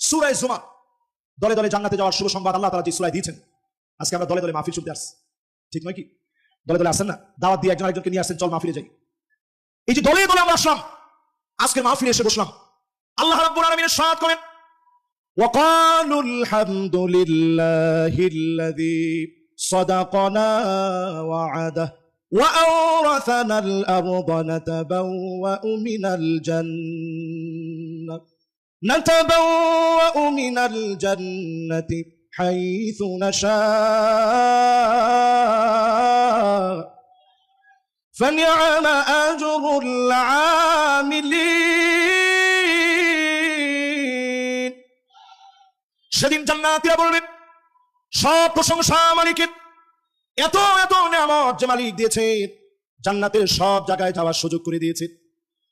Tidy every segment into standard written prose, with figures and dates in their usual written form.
সূরা জুমার দলে দলে জান্নাতে যাওয়ার শুভ সংবাদ আল্লাহ তাআলা যে সূরায় দিয়েছেন, আজকে আমরা দলে দলে মাহফিল শুনতে আসছি, ঠিক নয় কি? দলে দলে আসেন না, দাওয়াত দিয়ে একজন আরেকজনকে নিয়ে আসছেন, চল মাহফিলে যাই। এই যে দলে দলে আমরা আসলাম, আজকের মাহফিলে এসে বসলাম, আল্লাহ রাব্বুল আলামিন ইরশাদ করেন, وقالوا الحمد لله الذي صدقنا وعده وأورثنا الأرض نتبوأ من الجنة حيث نشاء فنعم أجر العاملين। সেদিন জান্নাতীরা বলবেন, সব প্রশংসা মালিকের, এত এত নিয়ামত যে মালিক দিয়েছে, জান্নাতের সব জায়গায় যাওয়ার সুযোগ করে দিয়েছে,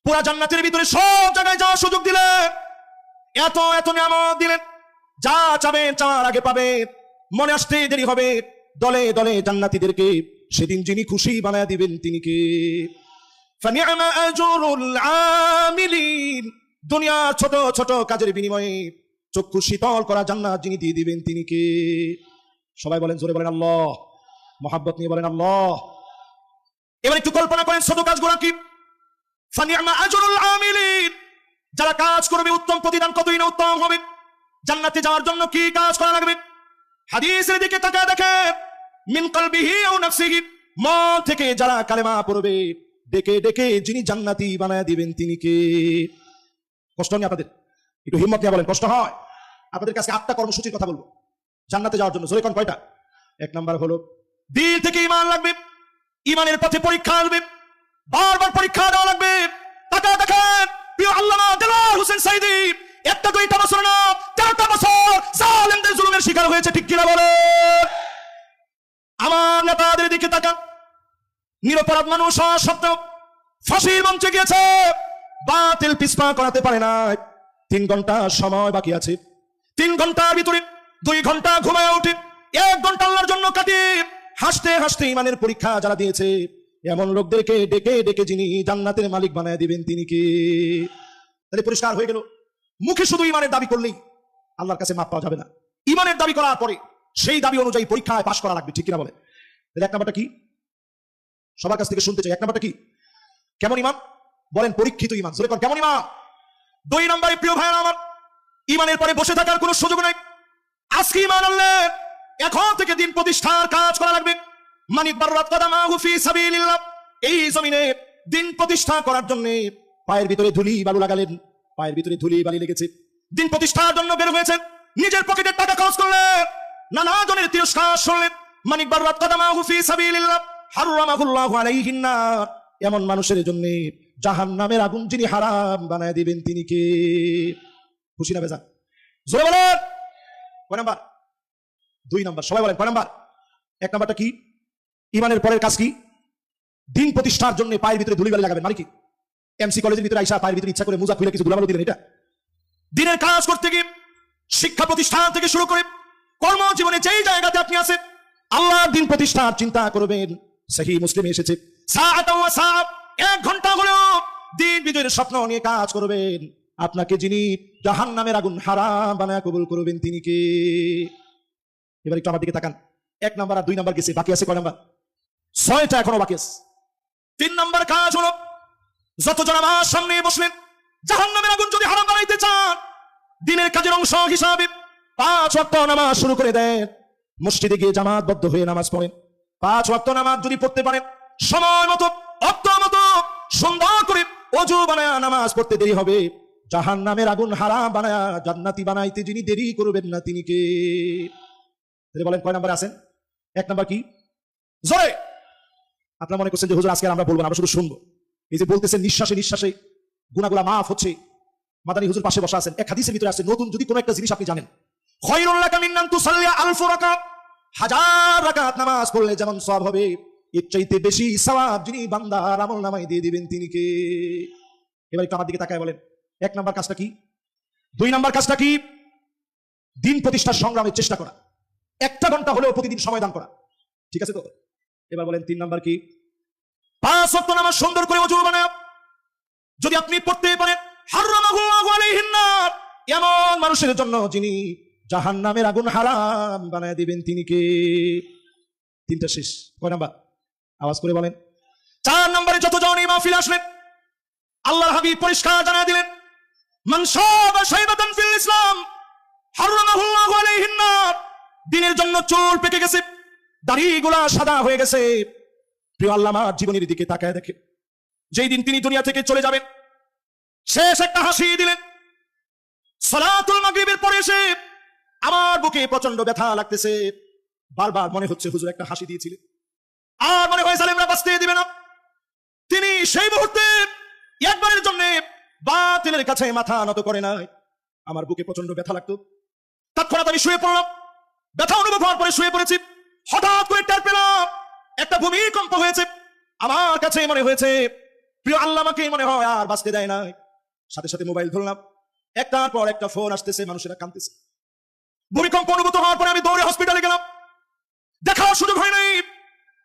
পুরা জান্নাতের ভিতরে সব জায়গায় যাওয়ার সুযোগ দিলেন, এত এত নিয়ামত দিলেন, যা চাবেন চাওয়ার আগে পাবেন, মনে আসতে দেরি হবে। দলে দলে জান্নাতীদেরকে সেদিন যিনি খুশি বানায় দিবেন তিনি কে? ফানিআমা আজরুল আমিলিন। দুনিয়ার ছোট ছোট কাজের বিনিময়ে চক্ষু শীতল করা জান্নাত যিনি দিয়ে দিবেন তিনি কে? সবাই বলেন, জোরে বলেন আল্লাহ, মহাব্বত নিয়ে বলেন আল্লাহ। এবার একটু কল্পনা করেন ছোট কাজগুলো কি। ফানিআমা আজরুল আমিলিন, যারা কাজ করবে উত্তম প্রতিদান কতই না উত্তম হবে। জান্নাতে যাওয়ার জন্য কি কাজ করা লাগবে? হাদিসের দিকে তাকায় দেখেন, মিন কলবিহি আও নাফসিহি, মন থেকে যারা কালেমা পড়বে, ডেকে ডেকে যিনি জান্নাতি বানায় দিবেন তিনি কে? কষ্ট নেই আপনাদের? একটু হিম্মত নিয়ে বলেন, কষ্ট হয়? আপনাদের কাছে 8টা কর্মসূচির কথা বলবো জান্নাতে যাওয়ার জন্য। জোরে কোন কয়টা? 1 নাম্বার হলো দিল থেকে ঈমান লাগবে, ঈমানের পথে পরীক্ষা আসবে, বারবার পরীক্ষা দেওয়া লাগবে। তাকায় দেখেন প্রিয় আল্লামা দেলোয়ার হোসেন সাঈদী 1টা 2টা বছর না 4টা বছর জালেমদের জুলুমের শিকার হয়েছে, ঠিক কিনা বলে? আমার নেতাদের দিকে তাকান, নিরপরাধ মানুষ হওয়া সত্ত্বেও ফাঁসির মঞ্চে গিয়েছে, বাতিল পিছপা করাতে পারে না। 3 ঘন্টা সময় বাকি আছে, 3 ঘন্টার ভিতরে 2 ঘন্টা ঘুমায় উঠে 1 ঘন্টা আল্লাহর জন্য কাটিয়ে হাসতে হাসতে ইমানের পরীক্ষা যারা দিয়েছে, এমন লোকদেরকে ডেকে ডেকে যিনি জান্নাতের মালিক বানায় দিবেন তিনি কে? তাহলে পরিষ্কার হয়ে গেল, মুখে শুধু ইমানের দাবি করলেই আল্লাহর কাছে মাপ পাওয়া যাবে না। ইমানের দাবি করার পরে সেই দাবি অনুযায়ী পরীক্ষায় পাশ করা লাগবে, ঠিক কিনা বলে? তাহলে 1 নাম্বারটা কি? সবার কাছ থেকে শুনতে চাই, 1 নাম্বারটা কি? কেমন ইমান? বলেন, পরীক্ষিত ইমান। জোরে কোন কেমন ইমান? 2 নম্বরে প্রিয় ভাইরা আমার, ইমানের পরে বসে থাকার কোনো সুযোগ নাই। আজকে ইমান আনলেন, এখন থেকে দিন প্রতিষ্ঠার কাজ করা লাগবে। মানিক বাররাত কদামাহু ফি সাবিলিল্লাহ, এই জমিনে দিন প্রতিষ্ঠা করার জন্য পায়ের ভিতরে ধুলি বালু লাগালেন, পায়ের ভিতরে ধুলি বালি লেগেছে, দিন প্রতিষ্ঠার জন্য বের হয়েছেন, নিজের পকেটের টাকা খরচ করলেন, নানা জনের তিরস্কার শুনলেন। মানিক বাররাত কদামাহু ফি সাবিলিল্লাহ হারামাহুল্লাহু আলাইহিন নার, এমন মানুষের জন্য জাহান্নামের আগুন যিনি হারাম বানায় দিবেন তিনি কে? খুশি না বেজার? জোরে বলেন। কয় নাম্বার? 2 নাম্বার। সবাই বলেন কয় নাম্বার? 1 নাম্বারটা কি? ইমানের পরের কাজ কি? দিন প্রতিষ্ঠার জন্য পায়ের ভিতরে ধুলিবালি লাগাবেন। মানে কি? এমসি কলেজের ভিতরে আইসা পায়ের ভিতরে ইচ্ছা করে মোজা খুলে কিছু ধুলাবালি দিলেন, এটা? দিনের কাজ করতে গিয়ে শিক্ষা প্রতিষ্ঠান থেকে শুরু করে কর্মজীবনে যেই জায়গাতে আপনি আছেন, আল্লাহর দিন প্রতিষ্ঠার চিন্তা করবেন। সহিহ মুসলিমে এসেছে, সাআতাও ওয়া সাআ, 1 ঘন্টা হলেও দিন বিজয়ের স্বপ্ন নিয়ে কাজ করবেন, আপনাকে যিনি জাহান্নামের আগুন হারাম বানায় কবুল করবেন তিনি কে? এবার একটু আমার দিকে তাকান। 1 নাম্বার আর 2 নাম্বার গেছে, বাকি আছে কয় নাম্বার? 6টা এখনো বাকি আছে। 3 নাম্বার কাজ হলো, যতজন আমার সামনে বসলেন, জাহান্নামের আগুন যদি হারাম বানাইতে চান, দিনের কাজের অংশ হিসাবে 5 ওয়াক্ত নামাজ শুরু করে দেন। মসজিদে গিয়ে জামাতবদ্ধ হয়ে নামাজ পড়েন। 5 ওয়াক্ত নামাজ যদি পড়তে পারেন, সময় মতো অক্ত মতো সুন্দর করে ওযু বানায়া নামাজ পড়তে দেরি হবে, জাহান্নামের আগুন হারাম বানায়া জান্নাতি বানাইতে যিনি দেরি করবেন না তিনি কে? তাহলে বলেন কয় নাম্বারে আছেন? 1 নাম্বার কি? জোরে। আপনারা মনে করছেন যে হুজুর আজকে আমরা বলবো না, আমরা শুধু শুনবো। এই যে বলতেছেন নিঃশ্বাসে নিঃশ্বাসে গুনাহগুলো মাফ হচ্ছে, মাদানী হুজুর পাশে বসা আছেন, 1 হাদিসের ভিতরে আছে, নতুন যদি কোনো একটা জিনিস আপনি জানেন, খায়রুল লাকা মিন আন তুসাল্লি আলফ রাকাত, 1000 রাকাত নামাজ পড়লে যেমন সওয়াব হবে, এর চাইতে বেশি সওয়াব যিনি বান্দার আমলনামায় দিয়ে দিবেন তিনি কে? এবার একটু আমার দিকে তাকায় বলেন, 1 নাম্বার কাজটা কি? 2 নাম্বার কাজটা কি? দিন প্রতিষ্ঠার সংগ্রামের চেষ্টা করা, 1টা ঘন্টা হলেও প্রতিদিন সময় দান করা, ঠিক আছে তো? এবার বলেন 3 নাম্বার কি? 5 ওয়াক্ত নামাজ সুন্দর করে ওযু বানায় যদি আপনি পড়তে পারেন, হারামাহুল্লাহু আলাইহিন নার, এমন মানুষের জন্য যিনি জাহান্নামের আগুন হারাম বানায় দিবেন তিনি কে? তিনটা শেষ। কয় নাম্বার? আওয়াজ করে বলেন। 4 নম্বরে যতজন এই মাহফিলে আসলেন আল্লাহর হাবিব পরিষ্কার জানায় দিলেন, মান শাবা শাইবাতান ফিল ইসলাম হারামাহুল্লাহু আলাইহিন নার। দিনের জন্য চুল পেকে গেছে, দাড়িগুলা সাদা হয়ে গেছে, প্রিয় আল্লাহ আমার জীবনের দিকে তাকায় দেখে, যেই দিন তিনি দুনিয়া থেকে চলে যাবেন শেষ একটা হাসি দিলেন। সালাতুল মাগরিবের পরে এসে আমার বুকে প্রচন্ড ব্যথা লাগতেছে, বারবার মনে হচ্ছে হুজুর একটা হাসি দিয়েছিলেন, আর মনে হয় জালেমরা বাঁচতে দিবে না। তিনি সেই মুহূর্তে একবারের জন্য বাতিলের কাছে মাথা নত করে নাই। আমার বুকে প্রচন্ড ব্যথা লাগতো, তৎক্ষণাৎ আমি শুয়ে পড়লাম। ব্যথা অনুভব হওয়ার পরে শুয়ে পড়েছি, হঠাৎ করে টের পেলাম একটা ভূমিকম্প হয়েছে। আমার কাছে মনে হয়েছে প্রিয় আল্লাহ আমাকে মনে হয় আর বাঁচতে দেয় নাই। সাথে সাথে মোবাইল ধরলাম, একটার পর একটা ফোন আসতেছে, মানুষেরা কাঁদতেছে। ভূমিকম্প অনুভূত হওয়ার পরে আমি দৌড়ে হসপিটালে গেলাম, দেখার সুযোগ হয় নাই,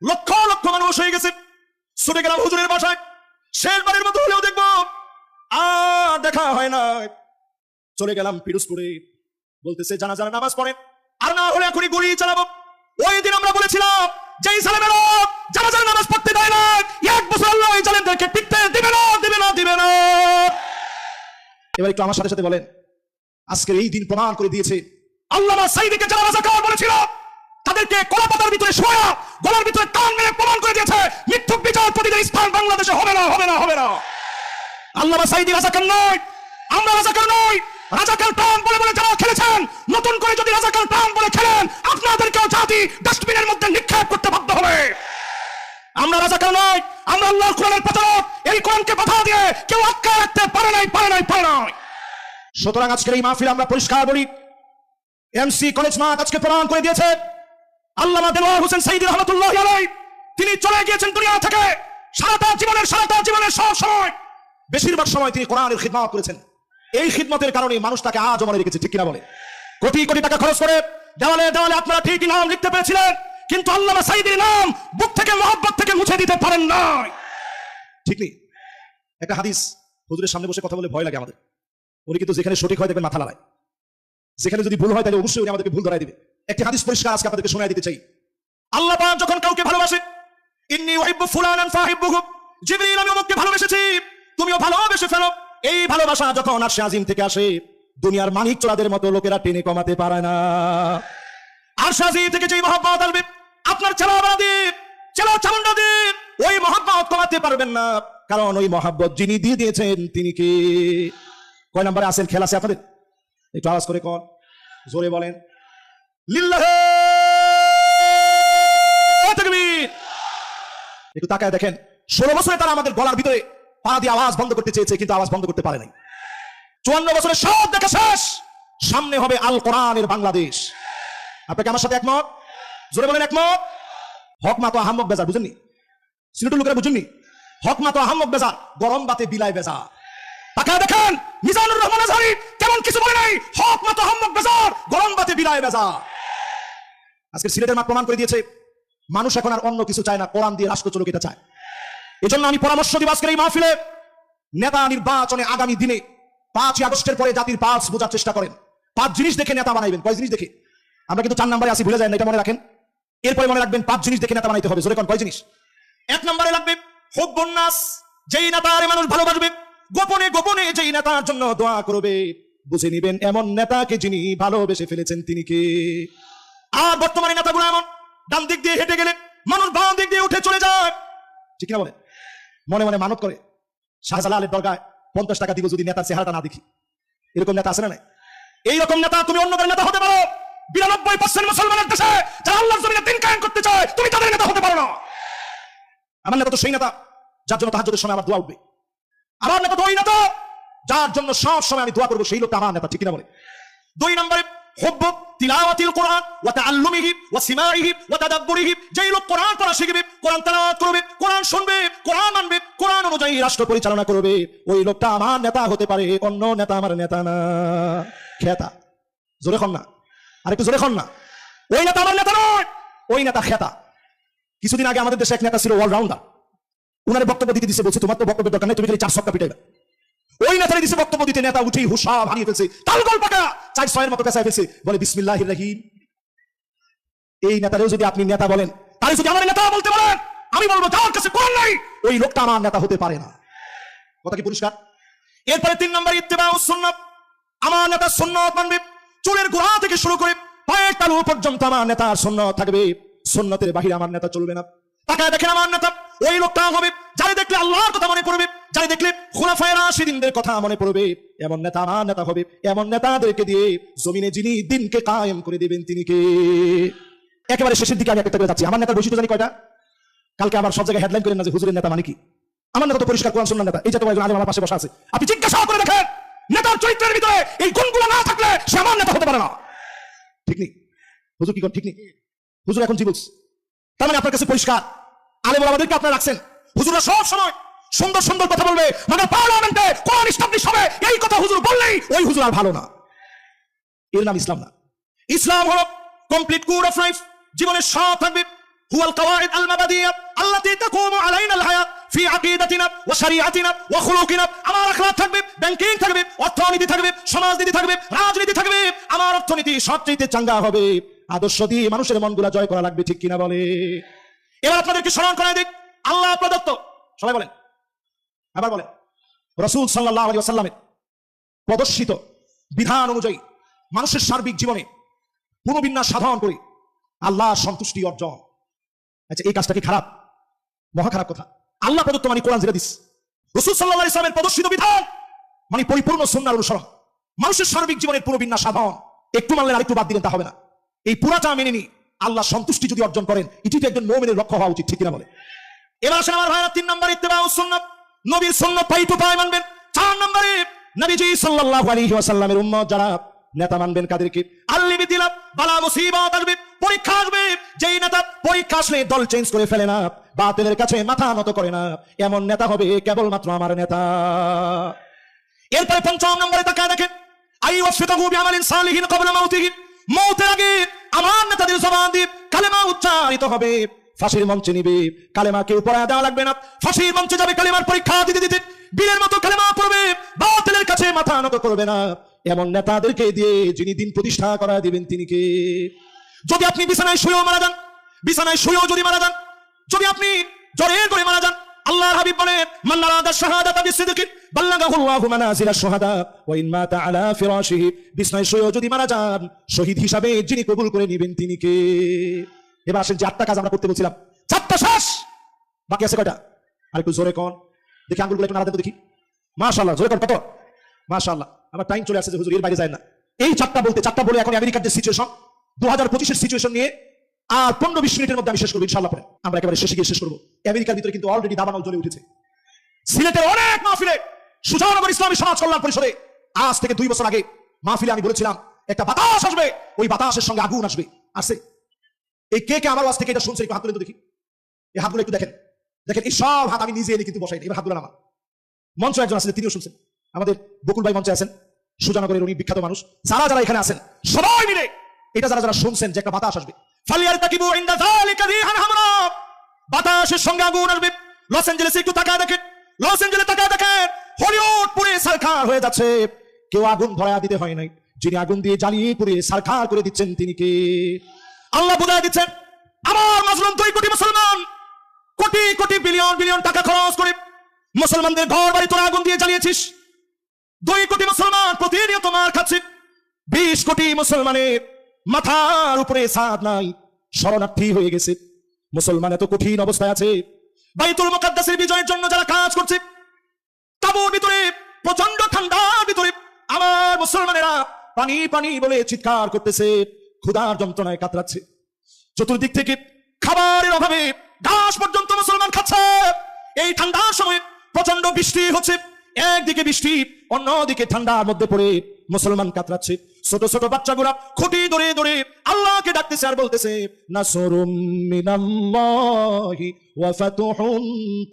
লক্ষ লক্ষ মানুষ হয়ে গেছে। ছুটে গেলাম হুজুরের বাসায়, শেষবারের মতো হলেও দেখবো, আর দেখা হয় না। চলে গেলাম পিরোজপুরে, বলতেছে জানাজার নামাজ পড়েন, আর না হলে এখনই গুলি চালাবো। ওই দিন আমরা বলেছিলাম যে জালেমেরা জানাজার নামাজ পড়তে দেয় না, 1 বছর আল্লাহ এই জালেমদেরকে টিকতে দিবে না, দিবে না, দিবে না। এবার একটু আমার সাথে সাথে বলেন, আজকের এই দিন প্রমাণ করে দিয়েছে আল্লামা সাঈদীকে যারা রাজাকার বলেছিল তাদেরকে কলাপাতার ভিতরে শোয়া গলার ভিতরে টান মেরে প্রমাণ করে দিয়েছে মিথ্যুক বিচারপতিদের স্থান বাংলাদেশে হবে না, হবে না, হবে না। আল্লামা সাঈদী রাজাকার নয়, আমরা রাজাকার নই। রাজাকার টান বলে বলে যারা খেলেছেন, নতুন করে যদি রাজাকার টান বলে খেলেন আপনাদেরকেও জাতি ডাস্টবিনের মধ্যে নিক্ষেপ করতে বাধ্য হবে। আমরা রাজাকার নই, আমরা আল্লাহর কোরআনের প্রচারক। এই কোরআনকে বাধা দিয়ে কেউ আটকে রাখতে পারে নাই, পারে নাই, পারে নাই। সুতরাং আজকের এই মাহফিল আমরা পরিষ্কার বলি, এমসি কলেজ মাঠ আজকে প্রমাণ করে দিয়েছে আল্লামা দেলোয়ার হোসেন সাঈদী রহমাতুল্লাহি আলাইহি তিনি চলে গিয়েছেন দুনিয়া থেকে। সারাটা জীবনের সব সময়, বেশিরভাগ সময় তিনি কোরআনের খিদমত করেছেন। এই খিদমতের কারণে মানুষ তাকে আজও মনে রেখেছে, ঠিক কিনা বলে? কোটি কোটি টাকা খরচ করে দেওয়ালে দেওয়ালে আপনারা ঠিকই নাম লিখতে পেরেছিলেন, কিন্তু আল্লামা সাঈদীর নাম বুক থেকে মহব্বত থেকে মুছে দিতে পারেন না, ঠিক নেই? একটা হাদিস, হুজুরের সামনে বসে কথা বলে ভয় লাগে আমাদের। উনি কিন্তু যেখানে সঠিক হয় দেখবেন মাথা লড়ায়, যেখানে যদি ভুল হয় তাহলে অবশ্যই উনি আমাদেরকে ভুল ধরাই দিবে। একটি হাদিস পরিষ্কার আজকে আপনাদেরকে শোনাই দিতে চাই। আল্লাহ পাক যখন কাউকে ভালোবাসে, ইন্নী উহিব্বু ফুলানান ফাহিব্বুহু, জিবরিল আমি অমুককে ভালোবেসেছি, তুমিও ভালোবেসে ফেলো। এই ভালোবাসা যখন আরশে আজিম থেকে আসে, দুনিয়ার মানিক চোরাদের মতো লোকেরা টেনে কমাতে পারে না। আরশে আজিম থেকে যেই মহব্বত আসবে আপনার চেলা চামুন্ডা দ্বীপ, ওই মহব্বত কমাতে পারবেন না, কারণ ওই মহব্বত যিনি দিয়ে দিয়েছেন তিনি কে? কয় নম্বরে আছেন? খেল আছে আপনাদের? একটু আওয়াজ করে কোন, জোরে বলেন লিল্লাহি তাকবীর। একটু তাকায় দেখেন, 16 বছরে তারা আমাদের গলার ভিতরে পা দিয়ে আওয়াজ বন্ধ করতে চেয়েছে, কিন্তু আওয়াজ বন্ধ করতে পারে নাই। 54 বছরে সব দেখা শেষ, সামনে হবে আল কোরআনের বাংলাদেশ। আপনাকে আমার সাথে একমত? জোরে বলেন একমত। হক মা তো আহাম্মক বেজার, বুঝেননি? সিলেটের লোকেরা বুঝেননি? হক মা তো আহাম্মক বেজার, গরম বাতে বিলাই বেজা। তাকায় দেখেন মিজানুর রহমান আজহারী কেমন কিছু বলে নাই, হক মা তো আহাম্মক বেজার, গরম বাতে বিলাই বেজা। আজকে সিলেটের মা প্রমাণ করে দিয়েছে মানুষ এখন আর অন্য কিছু চায় না, কোরআন দিয়ে রাষ্ট্র চলুক এটা চায়। এজন্য আমি পরামর্শ দিব আজকের এই মাহফিলে, নেতা নির্বাচনে আগামী দিনে 5ই আগস্টের পরে জাতির পালস বোঝার চেষ্টা করেন। 5 জিনিস দেখে নেতা বানাইবেন। কয় জিনিস দেখে? আমরা কিন্তু 4 নম্বরে আসি, ভুলে যায় না, এটা মনে রাখেন। এরপরে মনে রাখবেন 5 জিনিস দেখে নেতা বানাইতে হবে। জোরে কোন কয় জিনিস? 1 নম্বরে লাগবে হুব্বুন নাস, যেই নেতারে মানুষ ভালোবাসবে, গোপনে গোপনে যেই নেতার জন্য দোয়া করবে, বুঝে নিবেন এমন নেতাকে যিনি ভালোবেসে ফেলেছেন তিনি কে। আর বর্তমানে নেতাগুলো এমন, ডান দিক দিয়ে হেঁটে গেলে মানুষ বাম দিক দিয়ে উঠে চলে যায়, ঠিক না বলে? মনে মনে মানত করে শাহজালালের দরগায় 50 টাকা দিব যদি নেতার চেহারাটা না দেখি। এরকম নেতা আছে না নাই? এইরকম নেতা তুমি অন্যদের নেতা হতে পারো। 92% মুসলমানের দেশে যারা আল্লাহর জমিনে দিন কায়েম করতে চায়, তুমি তাদের নেতা হতে পারো না। আমার নেতা তো সেই নেতা যার জন্য তাহাজ্জুদের সময় আমার দোয়া উঠবে। আমার নেতা তো ওই নেতা যার জন্য সব সময় আমি দোয়া করবো, সেই লোকটা আমার নেতা, ঠিক না বলে? 2 নম্বরে হুব্বু তিলাওয়াতিল কোরআন ওয়া তাআল্লুমিহি ওয়া সিমাইহি ওয়া তাদাব্বুরিহি, যেই লোক কোরআন পড়া শিখবে, কোরআন তেলাওয়াত করবে, কোরআন শুনবে, কোরআন মানবে, কোরআন অনুযায়ী রাষ্ট্র পরিচালনা করবে, ওই লোকটা আমার নেতা হতে পারে, অন্য নেতা আমার নেতা না। খেতা, জোরে খন না, আরেকটু জোরে খন না। ওই নেতা আমার নেতা নয়, ওই নেতা খেতা। কিছুদিন আগে আমাদের দেশে এক নেতা ছিল অলরাউন্ডার, উনার বক্তব্য দিতে দিছে, বলছে তোমার তো বক্তব্যের দরকার নেই, তুমি খালি 4 ছক্কা পিটাইবা। ওই নেতারে দিছে বক্তব্য দিতে, নেতা উঠেই হুশা ভাঙিয়ে ফেলছে, তালগোল পাকা 4-6 মতো পেঁচায় ফেলছে, বলে বিসমিল্লাহির রহিম। এই নেতারেও যদি আপনি নেতা বলেন, তাহলে যদি আমার নেতা বলতে বলেন, আমি বলবো যার কাছে কোরআন নাই ওই লোকটা আমার নেতা হতে পারে না। কথা কি পরিষ্কার? এরপরে 3 নম্বর ইত্তেবাউস সুন্নাত। আমার নেতা সুন্নাত মানবে, চুলের গোড়া থেকে শুরু করে পায়ের তালু পর্যন্ত আমার নেতার সুন্নাত থাকবে, সুন্নতের বাহিরে আমার নেতা চলবে না। তাকায় দেখেন আমার নেতা ওই লোকটা হবে যারে দেখলে আল্লাহর কথা মনে পড়বে, যারে দেখলে খুলাফায়ে রাশিদিনদের কথা মনে পড়বে, এমন নেতা আমার নেতা হবে। এমন নেতাদেরকে দিয়ে জমিনে যিনি দিনকে কায়েম করে দিবেন তিনি কে? একেবারে শেষের দিকে আমি একটা করে যাচ্ছি। আমার নেতার বৈশিষ্ট্য জানি কয়টা? কালকে আবার সব জায়গায় হেডলাইন করেন না যে হুজুরের নেতা মানে কি। আমার নেতা তো পরিষ্কার কোরআন সুন্নাহর নেতা। এই যে তো একজন আলেম আমার পাশে বসা আছে, আপনি জিজ্ঞাসা করে দেখেন নেতার চরিত্রের ভিতরে এই গুণগুলো না থাকলে সে আমার নেতা হতে পারে না। ঠিক নেই হুজুর? কি ঠিক নেই হুজুর? এখন জি বলছি। তার মানে আপনার কাছে পরিষ্কার, আলেম ওলামাদেরকে আপনারা রাখছেন, হুজুররা সব সময় সুন্দর সুন্দর কথা বলবে, মানে পার্লামেন্টে কোরআন এস্টাবলিশ হবে, এই কথা হুজুর বললেই ওই হুজুর আর ভালো না। এর নাম ইসলাম না। ইসলাম হলো কমপ্লিট কোড অফ লাইফ, জীবনের সব থাকবে। হুয়াল কাওয়াইদ আল মাবাদিয়া আল্লাতী তাকুমু আলাইনা আল হায়াত ফি আকিদাতিনা ওয়া শরিয়াতিনা ওয়া খুলুকিনা। আমার আখলাক থাকবে, ব্যাংকিং থাকবে, অর্থনীতি থাকবে, সমাজনীতি থাকবে, রাজনীতি থাকবে। আমার অর্থনীতি সবচেয়ে চাঙ্গা হবে, আদর্শ দিয়ে মানুষের মনগুলা জয় করা লাগবে, ঠিক কিনা বলে? এবার আপনাদেরকে স্মরণ করাই দিক, আল্লাহ প্রদত্ত, সবাই বলেন, আবার বলেন, রাসূল সাল্লাল্লাহু আলাইহি ওয়াসাল্লামের প্রদর্শিত বিধান অনুযায়ী মানুষের সার্বিক জীবনে পুনর্বিন্যাস সাধন করে আল্লাহর সন্তুষ্টি অর্জন। আচ্ছা, এই কাজটা কি খারাপ? মহা খারাপ কথা। আল্লাহ প্রদত্ত মানে কোরআন যেটা দিস, রাসূল সাল্লাল্লাহু আলাইহি ওয়াসাল্লামের প্রদর্শিত বিধান মানে পরিপূর্ণ সুন্নাহর অনুসরণ। মানুষের সার্বিক জীবনের পুনর্বিন্যাস সাধন, একটু মানলেন আরেকটু বাদ দিলেন তা হবে না। এই পুরাটা মেনে নি আল্লাহ সন্তুষ্টি যদি অর্জন করেন, এটি তো একজন মুমিনের লক্ষ্য হওয়া উচিত, ঠিক কিনা বলে? এবার আসেন আমার ভাইরা 3 নম্বর ইত্তেবাউস সুন্নাত, নবীর সুন্নাত পাই টু পাই মানবেন। 4 নম্বরে নবীজি সাল্লাল্লাহু আলাইহি ওয়াসাল্লামের উম্মত যারা নেতা মানবেন কাদেরকে? আল্লিবি দিলাম বালা মুসিবত আসবে, পরীক্ষা আসবে, যেই নেতা পরীক্ষা আসলে দল চেঞ্জ করে ফেলে না, বাতিলের কাছে মাথা নত করে না, এমন নেতা হবে কেবলমাত্র আমার নেতা। এরপরে 5 নম্বরে তাকায় দেখেন, আইওয়াফিতাহু বিআমালিন সালিহিন ক্বাবলা মাউতিহি, মওতের আগে আমার নেতাদের জবান দিয়ে কালেমা উচ্চারিত হবে, ফাঁসির মঞ্চে নিবে, কালেমাকে উপরে দেওয়া লাগবে না, ফাঁসির মঞ্চে যাবে, কালেমার পরীক্ষা দিতে দিতে বীরের মতো কালেমা পড়বে, বাতিলের কাছে মাথা নত করবে না। এমন নেতাদেরকে দিয়ে যিনি দিন প্রতিষ্ঠা করা দিবেন তিনি কে? যদি আপনি বিছানায় শুয়েও মারা যান, বিছানায় শুয়েও যদি মারা যান, যদি আপনি জ্বরে করে মারা যান, আল্লাহর হাবিব বলেন মান আরাদা শাহাদাতা বিসিদকি বাল্লাগাহুল্লাহু মানাজিলাশ শুহাদা ওয়া ইন মাতা আলা ফিরাশিহি, বিছানায় শুয়েও যদি মারা যান, শহীদ হিসাবে যিনি কবুল করে নেবেন তিনি কে? এবার আসেন যে 8টা কাজ আমরা করতে বলছিলাম, 4টা শেষ, বাকি আছে কয়টা? আর একটু জোরে কোন দেখি, আঙ্গুলগুলো একটু নাড়া দেন তো দেখি। মাশাআল্লাহ, জোরে কোন, কত? মাশাআল্লাহ, আমার টাইম চলে আসছে যে হুজুর এর বাইরে যায় না। এই 4টা বলতে 4টা বলে এখন আমেরিকার যে সিচুয়েশন, 2025 এর সিচুয়েশন নিয়ে আর 15-20 মিনিটের মধ্যে আমি শেষ করবো ইনশাআল্লাহ। পরে আমরা একেবারে শেষে গিয়ে শেষ করবো। আমেরিকার ভিতরে কিন্তু অলরেডি দাবানল জ্বলে উঠেছে। সিলেটের অনেক মাহফিলে, সুজানগর ইসলামী সমাজ কল্যাণ পরিষদে আজ থেকে 2 বছর আগে মাহফিলে আমি বলেছিলাম একটা বাতাস আসবে, ওই বাতাসের সঙ্গে আগুন আসবে। আসছে? এই কে কে আমার ওয়াজ থেকে এটা শুনছে একটু হাত তুলে তো দেখি। এই হাতগুলো একটু দেখেন, দেখেন এই সব হাত আমি নিজে এনে কিন্তু বসাই। এবার হাতগুলো নামান। মঞ্চ একজন আছেন, তিনিও শুনছেন, আমাদের বকুল ভাই মঞ্চে আছেন, সুজানগরের উনি বিখ্যাত মানুষ। যারা যারা এখানে আছেন সবাই মিলে এটা যারা যারা শুনছেন যে একটা বাতাস আসবে, ফালিয়ারতাকিবু ইনদা যালিকা রিহান হামরা, বাতাসের সঙ্গে আগুন আসবে। লস অ্যাঞ্জেলেসে একটু তাকায় দেখেন, লস অ্যাঞ্জেলেস তাকায় দেখেন, হলিউড পুড়ে সারখার হয়ে যাচ্ছে। কেউ আগুন ধরায়া দিতে হয় নাই, যিনি আগুন দিয়ে জ্বালিয়ে পুড়ে সারখার করে দিচ্ছেন তিনি কে? আল্লাহ বুঝায় দিচ্ছেন, আমার মাজলুম 2 কোটি মুসলমান কোটি কোটি বিলিয়ন বিলিয়ন টাকা খরচ করে মুসলমানদের ঘর বাড়ি তোরা আগুন দিয়ে জ্বালিয়েছিস। 2 কোটি মুসলমান প্রতিনিয়ত মার খাচ্ছে, 20 কোটি মুসলমানের মাথার উপরে ছাদ নাই, শরণার্থী হয়ে গেছে। মুসলমান এত কঠিন অবস্থায় আছে। বাইতুল মুকাদ্দাসের বিজয়ের জন্য যারা কাজ করছে, তাঁবুর ভিতরে প্রচন্ড ঠান্ডার ভিতরে আমার মুসলমানেরা পানি পানি বলে চিৎকার করতেছে, ক্ষুধার যন্ত্রণায় কাতরাচ্ছে। চতুর্দিক থেকে খাবারের অভাবে ঘাস পর্যন্ত মুসলমান খাচ্ছে। এই ঠান্ডার সময় প্রচন্ড বৃষ্টি হচ্ছে, একদিকে বৃষ্টি, অন্যদিকে ঠান্ডার মধ্যে পড়ে মুসলমান কাতরাচ্ছে। ছোট ছোট বাচ্চাগুলা খুঁটি ধরে ধরে আল্লাহকে ডাকতেছে আর বলতেছে, নাসরুম মিনাল্লাহি ওয়া ফাতুহুন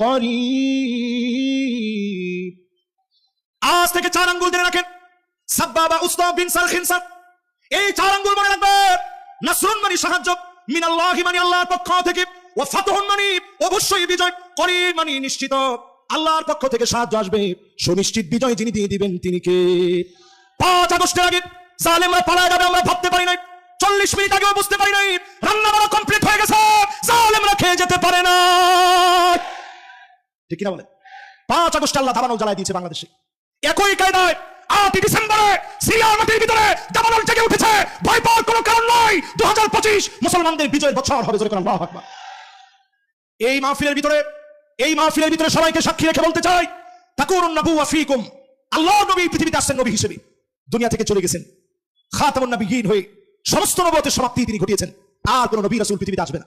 করিব। আজ থেকে 4 আঙ্গুল ধরে রাখেন, সাব্বাবা উস্তাদ বিন সাল খিনসার, এই 4 আঙ্গুল মনে রাখবেন। নাসরুন মানে সাহায্য, মিনাল্লাহি মানে আল্লাহর পক্ষ থেকে, ওয়া ফাতুহুন মানে অবশ্যই বিজয়, করিব মানে নিশ্চিত। আল্লাহর পক্ষ থেকে সাহায্য আসবে, সুনিশ্চিত বিজয় যিনি দিয়ে দিবেন তিনি কে? 5 আগস্টের আগে জালেমরা পালায় যাবে আমরা ভাবতে পারি নাই, 40 মিনিট আগেও বুঝতে পারি নাই। রান্না বান্না কমপ্লিট হয়ে গেছে, জালেমরা খেয়ে যেতে পারে না। ঠিক কিনা বলেন? 5 আগস্ট আল্লাহ দাবানল জ্বালায় দিয়েছে বাংলাদেশে। একই কায়দায় 8 ডিসেম্বরে সিরিয়ার মাটির ভিতরে দাবানল জেগে উঠেছে। ভয় পাওয়ার কোনো কারণ নাই। 2025 মুসলমানদের বিজয়ের বছর হবে। জোরে করে আল্লাহু আকবার। এই মাহফিলের ভিতরে সবাইকে সাক্ষী রেখে বলতে চাই, তাকুরুন নবুওয়া ফীকুম, আল্লাহর নবী পৃথিবীতে আসছেন নবী হিসেবে, দুনিয়া থেকে চলে গেছেন খাতামুন নবিয়্যিন হয়ে, সমস্ত নবুয়তের সমাপ্তি তিনি ঘটিয়েছেন। আর কোন নবী রাসূল পৃথিবীতে আসবে না।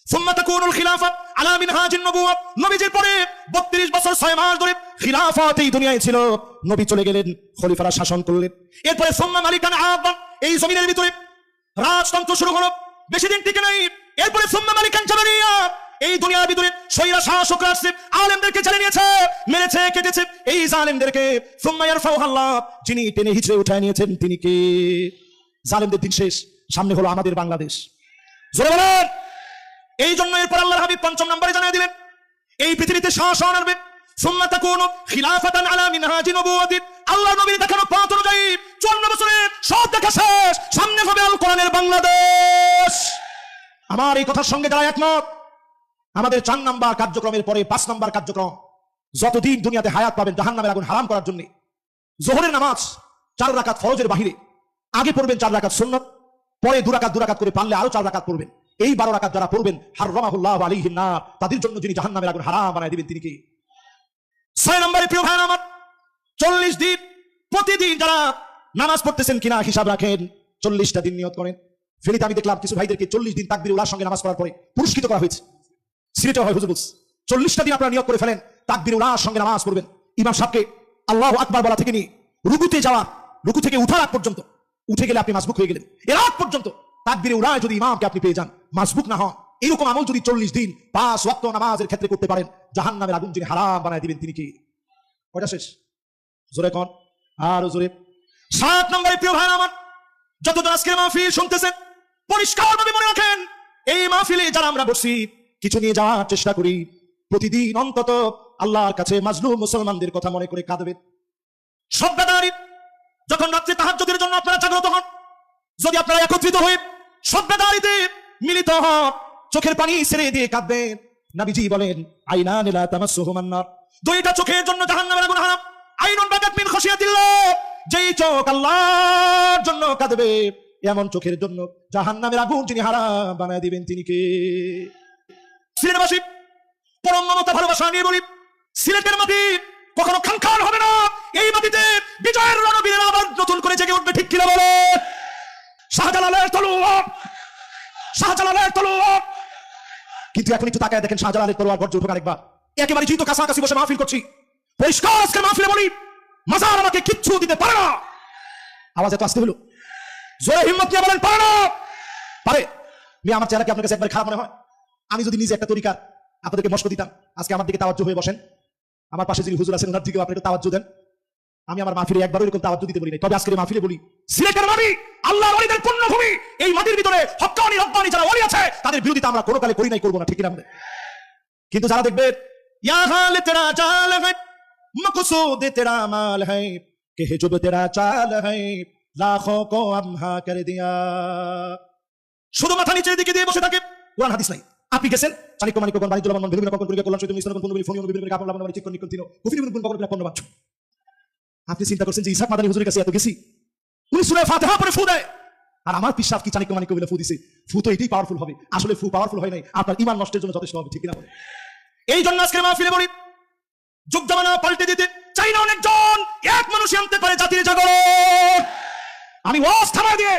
সুম্মা তাকুনুল খিলাফা আলা মিনহাজিন নবুওয়া, নবীজির পরে 32 বছর 6 মাস ধরে খিলাফত এই দুনিয়ায় ছিল। নবী চলে গেলেন, খলিফারা শাসন করলেন। এরপরে সুম্মা মালিকান আবান, এই জমিনের ভিতরে রাজতন্ত্র শুরু হলো, বেশি দিন টিকে নাই। এরপরে সুম্মা মালিকান জাবারিয়া, এই দুনিয়ার ভিতরে স্বৈরা শাসকরা আসছে, আলেমদেরকে জ্বালিয়ে নিয়েছে, মেরেছে, কেটেছে এই জালেমদেরকে। সুম্মা ইয়ারফাউ আল্লাহ, যিনি টেনে হিচড়ে উঠায় নিয়েছেন তিনি কে? জালেমদের দিন শেষ, সামনে হলো আমাদের বাংলাদেশ। জোরে বলেন। এই জন্য এরপর আল্লাহর হাবিব 5 নম্বরে জানিয়ে দিলেন, এই পৃথিবীতে শাসন আসবে। সুম্মা তাকুনু খিলাফাতান আলা মিনহাজি নবুওয়াতি, আল্লাহর নবীর দেখানো পথ অনুযায়ী 54 বছরের সব দেখা শেষ, সামনে হবে আল কোরআনের বাংলাদেশ। আমার এই কথার সঙ্গে যারা একমত, আমাদের 4 নাম্বার কার্যক্রমের পরে 5 নাম্বার কার্যক্রম, যতদিন দুনিয়াতে হায়াত পাবেন জাহান্নামের আগুন হারাম করার জন্য যোহরের নামাজ 4 রাকাত ফরজের বাহিরে আগে পড়বেন 4 রাকাত সুন্নাত, পরে 2 রাকাত করে পারলে আরো 4 রাকাত পড়বেন। এই 12 রাকাত যারা পড়বেন হাররামাহুল্লাহু আলাইহিন নার, তাদের জন্য যিনি জাহান্নামের আগুন হারাম বানায় দিবেন তিনি কে? 6 নম্বরে প্রিয় ভাই আমার, 40 দিন প্রতিদিন যারা নামাজ পড়তেছেন কিনা হিসাব রাখেন। 40টা দিন নিয়ত করেন। ফেনীতে আমি দেখলাম কিছু ভাইদেরকে 40 দিন তাকবীর উলার সঙ্গে নামাজ পড়ার পরে পুরস্কৃত করা হয়েছে। সিলেটে হয় হুজুর, 40টা দিন আপনারা নিয়ত করে ফেলেন তাকবীর উলার সঙ্গে নামাজ পড়বেন। ইমাম সাহেবকে আল্লাহু আকবার বলা থেকে নিয়ে রুকুতে যাওয়া, রুকু থেকে উঠার আগ পর্যন্ত, উঠে গেলে আপনি মাসবুক হয়ে গেলেন, এর আগ পর্যন্ত তাকবীরে উলায় যদি ইমামকে আপনি পেয়ে যান, মাসবুক না হন, এরকম আমল যদি 40 দিন 5 ওয়াক্ত নামাজের ক্ষেত্রে করতে পারেন, জাহান্নামের আগুন যিনি হারাম বানায় দিবেন তিনি কি? কয়টা শেষ? জোরে কোন? আর জোরে। 7 নম্বরে প্রিয় ভাই আমার, যতজন আজকের মাহফিল শুনতেছেন পরিষ্কারভাবে মনে রাখেন, এই মাহফিলে যারা আমরা বসছি কিছু নিয়ে যাওয়ার চেষ্টা করি, প্রতিদিন অন্তত আল্লাহর কাছে মাজলুম মুসলমানদের কথা মনে করে কাঁদবেন। সব বেদারি যখন রাত্রে তাহাজ্জুদের জন্য আপনারা জাগ্রত হন, যদি আপনারা একত্রিত হয়ে সব বেদারিতে মিলিত হন, চোখের পানি ছেড়ে দিয়ে কাঁদবেন। নবীজি বলেন, আইনান লা তামাসসুহুমান নার, 2টা চোখের জন্য জাহান্নামের আগুন হারাম। আইনুন বাকাত মিন খাশিয়াতিল্লাহ, যেই চোখ আল্লাহর জন্য কাঁদবে, এমন চোখের জন্য জাহান্নামের আগুন যিনি হারাম বানায় দিবেন তিনি কে? সিলেটবাসী পরম মমতা ভালোবাসা নিয়ে বলি, সিলেটের মাটি কখনো খানখান হবে না। এই মাটিতে বিজয়ের রণবীরের আবার নতুন করে জেগে উঠবে। ঠিক কিনা বলে? শাহজালালের তলোয়ার, শাহজালালের তলোয়ার। কিন্তু এখন একটু তাকায় দেখেন শাহজালালের তলোয়ার গর্জে উঠুক আরেকবার। একেবারে যেহেতু কাছাকাছি বসে মাহফিল করছি, পরিষ্কার আজকের মাহফিলে বলি, মাজার আমাকে কিচ্ছু দিতে পারে না। আওয়াজ এত আসতে হলো, জোরে হিম্মত নিয়ে বলেন পারে না। পারে। আমার চেহারা কি আপনার কাছে একবার খারাপ মনে হয়? আমি যদি নিজে একটা তরিকার আপনাদেরকে মশক দিতাম, আজকে আমার দিকে তাওয়াজ্জু হয়ে বসেন, আমার পাশে যিনি হুজুর আছেন ওনার দিকেও আপনি একটু তাওয়াজ্জু দেন। আমি আমার মাহফিলে একবারও এরকম তাওয়াজ্জু দিতে বলি নাই। তবে আজকের মাহফিলে বলি, সিলেটের মাটি আল্লাহর ওলিদের পুণ্যভূমি, এই মাটির ভিতরে হক্কানি রব্বানি যারা ওলি আছে তাদের বিরোধিতা আমরা কোনো কালে করি নাই, করবো না। ঠিক কিনা? কিন্তু যারা দেখবে ইয়া হাল তেরা চাল है मकसूद तेरा माल है कि जुब तेरा चाल है लाखों को अम्हा कर दिया, শুধু মাথা নিচের দিকে দিয়ে বসে থাকে, কোরআন হাদিস নাই। আপনি গেছেন চাণক্য মানিক্য কোন বাণিজ্য লবণ বিভিন্ন কখন কল্যাণ সহিত মিশ্রণ কোন ফোন বিভিন্ন কাপড় লাবণ ঠিক কোন তিনো কুফি কোন কখন পণ্য বাচ্চা। আপনি চিন্তা করছেন যে ইসহাক মাদানী হুজুরের কাছে এত গেছি, উনি সূরা ফাতিহা পড়ে ফু দেয়, আর আমার পিসাব কি চাণক্য মানিক্য বলে ফু দিছে। ফু তো এটাই পাওয়ারফুল হবে, আসলে ফু পাওয়ারফুল হয় নাই, আপনার ঈমান নষ্টের জন্য যথেষ্ট হবে। ঠিক কিনা? এই জন্য আজকের মাহফিলে বলি, যুগ জামানা পাল্টে দিতে চাই না অনেকজন, এক মানুষই আনতে পারে জাতির জাগরণ। আমি ওয়াজ থামায় দিয়ে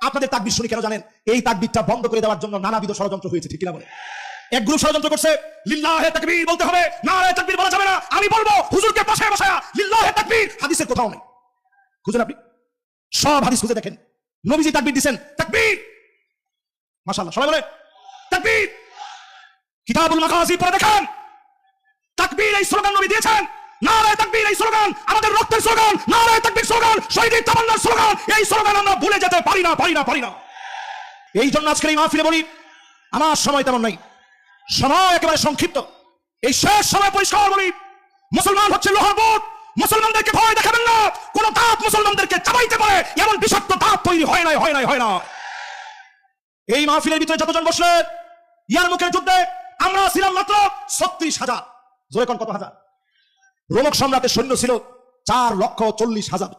আপনাদের তাকবীর শুনি কেন জানেন? এই তাকবীরটা বন্ধ করে দেওয়ার জন্য নানাবিধ ষড়যন্ত্র হয়েছে। ঠিক কিনা বলে? এক গ্রুপ ষড়যন্ত্র করছে, লিল্লাহে তাকবীর বলতে হবে, নারায়ে তাকবীর বলা যাবে না। আমি বলবো হুজুরকে বসায় বসায়া লিল্লাহে তাকবীর, হাদিসের কোথাও নেই। খুঁজেন আপনি, সব হাদিস খুঁজে দেখেন, নবীজি তাকবীর দিবেন, তাকবীর। মাশাআল্লাহ, সবাই বলে তাকবীর। কিতাবুল মাগাজি পড়ে দেখেন, তাকবীর এই স্লোগান নবী দিয়েছেন। নারায়ে তাকবীর এই স্লোগান আমাদের রক্তের স্লোগান, নারায়ে তাকবীর স্লোগান শহীদের তামান্নার স্লোগান। এই স্লোগান আমরা ভুলে যেতে পারি না, পারি না, পারি না। এই জন্য আজকের এই মাহফিলে বলি, আমার সময় তেমন নাই, সময় একেবারে সংক্ষিপ্ত। এই শেষ সময় পরিষ্কার বলি, মুসলমান হচ্ছে লোহার বুট, মুসলমানদেরকে ভয় দেখাবেন না। কোন দাঁত মুসলমানদেরকে চাবাইতে পারে এমন বিষাক্ত দাঁত তৈরি হয় না। এই মাহফিলের ভিতরে যতজন বসলেন, ইয়ারমুকের যুদ্ধে আমরা ছিলাম মাত্র 36,000। জোরে কোন কত হাজার? রোমক সম্রাটের সৈন্য ছিল 4,40,000।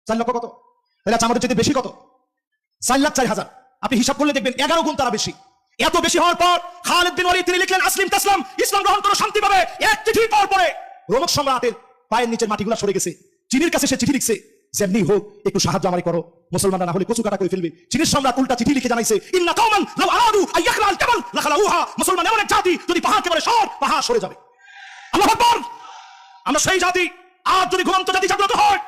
4 লক্ষ কত? তাহলে আচ্ছা, আমাদের চেয়ে বেশি কত? 4,04,000। আপনি হিসাব করলে দেখবেন 11 গুণ তারা বেশি। এত বেশি হওয়ার পর খালিদ বিন ওয়ালিদ তিনি লিখলেন, আসলিম তাসলাম, ইসলাম গ্রহণ করো, শান্তি পাবে। এক চিঠি পাওয়ার পরে রোমক সম্রাটের পায়ের নিচের মাটিগুলো সরে গেছে। চিনির কাছে সে চিঠি লিখছে, যেমনি হোক একটু সাহায্য আমারে করো, মুসলমানরা না হলে কচু কাটা করে ফেলবে। চিনির সম্রাট উল্টা চিঠি লিখে জানাইছে, ইন্না কওমান লাউ আরাদু আইয়াখলা আল জাবাল লাখলাউহা, মুসলমান এমন এক জাতি যদি পাহাড়কে বলে সর, পাহাড় সরে যাবে। আল্লাহু আকবার। আমরা সেই জাতি। আর যদি ঘুমন্ত জাতি জাগ্রত হয়,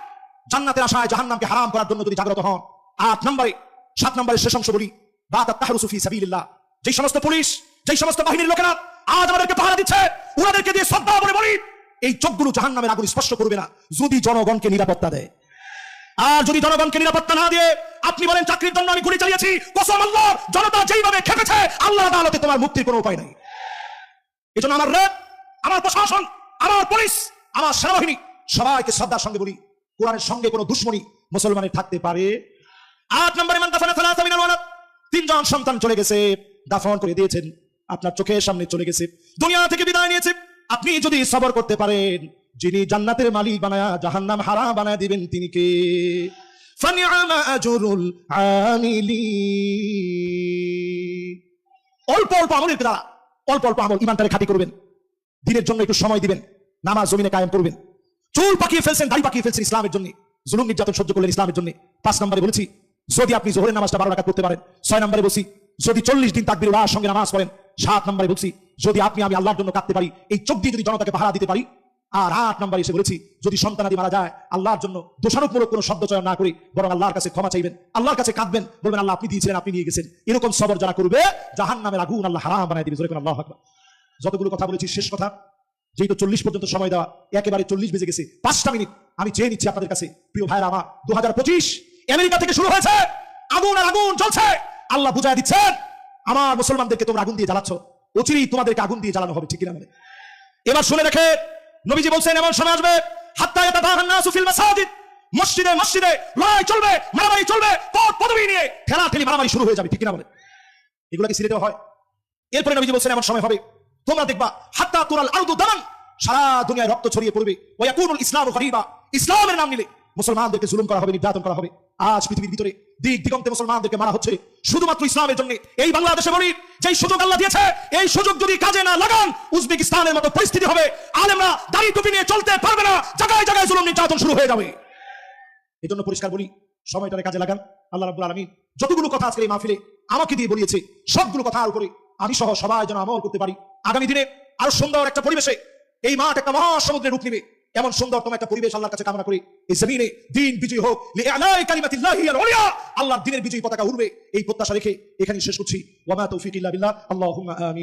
জান্নাতের আশায় জাহান্নামকে হারাম করার জন্য যদি জাগ্রত হন। 7 নম্বরে শেষ অংশ বলি, বাতাত তাহরুসু ফি সাবিলিল্লাহ। যেই সমস্ত পুলিশ, যেই সমস্ত বাহিনীর লোকেরা আজ আমাদেরকে পাহারা দিচ্ছে, ওনাদেরকে দিয়ে শ্রদ্ধা বলে বলি, এই চোখগুলো জাহান্নামের আগুন স্পর্শ করবে না যদি জনগণকে নিরাপত্তা দেয়। আর যদি জনগণকে নিরাপত্তা না দিয়ে আপনি বলেন চাকরির জন্য আমি গুলি চালিয়েছি, কসম আল্লাহ, জনতা যেইভাবে খেপেছে আল্লাহ আদালতে তোমার মুক্তির কোনো উপায় নেই। এজন্য আমার র্যাব, আমার প্রশাসন, আমার পুলিশ, আমার সেনাবাহিনী সবাইকে শ্রদ্ধার সঙ্গে বলি, কোরআনের সঙ্গে কোনো দুশ্মনী মুসলমানের থাকতে পারে। 8 নম্বরে মান দাফানা সালাসা মিনাল ওয়ালাদ। 3 জন সন্তান চলে গেছে, দাফন করে দিয়েছেন, আপনার চোখের সামনে চলে গেছে, দুনিয়া থেকে বিদায় নিয়েছে। আপনি যদি সবর করতে পারেন, যিনি জান্নাতের মালিক বানায়া জাহান্নাম হারাম বানায় দিবেন তিনি কে? ফানিআমা আজরুল আমিলিন। অল্প অল্প আমলের দ্বারা, অল্প অল্প আমল ইমানটারে খাঁটি করবেন, দিনের জন্য একটু সময় দিবেন, নামাজ জমিনে কায়েম করবেন। চুল পাকিয়ে ফেলছেন, দাড়ি পাকিয়ে ফেলছেন ইসলামের জন্য, জুলুম নির্যাতন সহ্য করলেন ইসলামের জন্য। 5 নম্বরে বলেছি, যদি আপনি জোহরের নামাজটা 12 রাকাত করতে পারেন। 6 নম্বরে বলছি, যদি 40 দিন তাকবীরুল্লাহর সঙ্গে নামাজ পড়েন। 7 নম্বরে বলছি, যদি আমি আল্লাহর জন্য কাঁদতে পারি, এই চোখ দিয়ে যদি জনতাকে পাহারা দিতে পারি। আর 8 নম্বরে এসে বলেছি, যদি সন্তানাদি মারা যায় আল্লাহর জন্য দোষারোপমূলক কোনো শব্দ চয়ন না করে বরং আল্লাহর কাছে ক্ষমা চাইবেন, আল্লাহর কাছে কাঁদবেন, বলবেন আল্লাহ আপনি দিয়েছিলেন, আপনি নিয়ে গেছেন। এরকম সবর যারা করবে জাহান্নামের আগুন আল্লাহ হারাম বানায় দিবে। জোরে করে আল্লাহু আকবার। যতগুলো কথা বলেছি, শেষ কথা, যেহেতু 40 পর্যন্ত সময় দেওয়া, একেবারে 40 বেজে গেছে, 5টা মিনিট আমি চেয়ে নিচ্ছি আপনাদের কাছে। প্রিয় ভাইরা আমার, 2025 আমেরিকা থেকে শুরু হয়েছে, আগুন আর আগুন জ্বলছে। আল্লাহ বুঝায় দিচ্ছেন, আমার মুসলমানদেরকে তোমরা আগুন দিয়ে জ্বালাচ্ছ, অচিরেই তোমাদেরকে আগুন দিয়ে জ্বালানো হবে, ঠিক কিনা বলে? এবার শুনে রেখে, নবীজি বলছেন এমন সময় আসবে, হাত্তা ইয়াতাবাহান নাসু ফিল মাসাজিদ, মসজিদে মসজিদে লড়াই চলবে, মারামারি চলবে, পদ পদবি নিয়ে ঠেলাঠেলি মারামারি শুরু হয়ে যাবে, ঠিক কিনা বলে? এগুলো কি সিলেটেও হয়? এরপরে নবীজি বলছেন এমন সময় হবে, তোমরা দেখবা হাত্তা তুরাল আরদু দামান, সারা দুনিয়ায় রক্ত ছড়িয়ে পড়বে। ওয়া ইয়াকুনুল ইসলামু গরিবা, ইসলামের নাম নিলে মুসলমানদেরকে জুলুম করা হবে, নির্যাতন করা হবে। আজ পৃথিবীর ভিতরে দিক দিগন্তে মুসলমানদেরকে মারা হচ্ছে শুধুমাত্র ইসলামের জন্য। এই বাংলাদেশে বলি, যেই সুযোগ আল্লাহ দিয়েছে, এই সুযোগ যদি কাজে না লাগান, উজবেকিস্তানের মতো পরিস্থিতি হবে। আলেমরা দাড়ি টুপি নিয়ে চলতে পারবে না, জায়গায় জায়গায় জুলুম নির্যাতন শুরু হয়ে যাবে। এজন্য পরিষ্কার বলি, সময়টারে কাজে লাগান। আল্লাহ রাব্বুল আলামিন যতগুলো কথা আজকে এই মাহফিলে আমাকে দিয়ে বলিয়েছে, সবগুলো কথার উপরে আমি সহ সবাই যেন আমল করতে পারি। আগামী দিনে আরো সুন্দর একটা পরিবেশে এই মাঠ একটা মহাসমুদ্রের রূপ নিবে, এমন সুন্দরতম একটা পরিবেশ আল্লাহর কাছে কামনা করি। এই জমিনে দিন বিজয় হোক, লিআলাই কালিমাতিল্লাহি আল উলিয়া, আল্লাহর দ্বীনের বিজয়ী পতাকা উড়বে, এই প্রত্যাশা রেখে এখানে শেষ করছি। ওয়া মা তৌফিক ইল্লা বিল্লাহ, আল্লাহুম্মা আমিন।